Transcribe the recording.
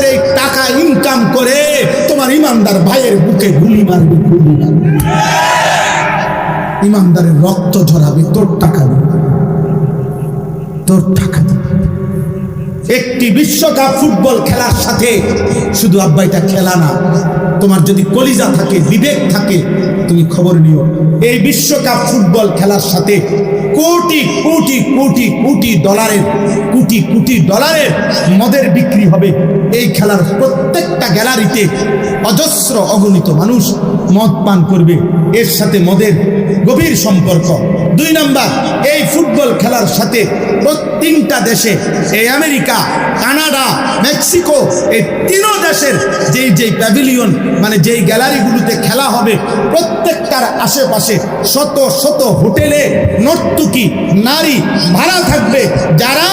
জাকাতের এই টাকা ইনকাম করে তোমার ইমানদার ভাইয়ের বুকে গুলি মারবে, গুলি মারবে, ইমানদারের রক্ত ঝরাবে, তোর টাকা দিবে, তোর টাকা দিবে। একটি বিশ্বকাপ ফুটবল খেলার সাথে শুধু আব্বা এটা খেলা না, তোমার যদি কলিজা থাকে, বিবেক থাকে, তুমি খবর নিও, এই বিশ্বকাপ ফুটবল খেলার সাথে কোটি কোটি কোটি কোটি ডলারের, কোটি কোটি ডলারের মদের বিক্রি হবে। এই খেলার প্রত্যেকটা গ্যালারিতে অজস্র অগণিত মানুষ মদ পান করবে, এর সাথে মদের গভীর সম্পর্ক। 2 নাম্বার, এই ফুটবল খেলার সাথে প্রত্যেকটা দেশে, এই আমেরিকা, কানাডা, মেক্সিকো, এই 3 দেশের যেই প্যাভিলিয়ন মানে যেই গ্যালারিগুলোতে খেলা হবে, প্রত্যেকটার আশেপাশে শত শত হোটেলে নর্তকী নারী ভাড়া থাকবে, যারা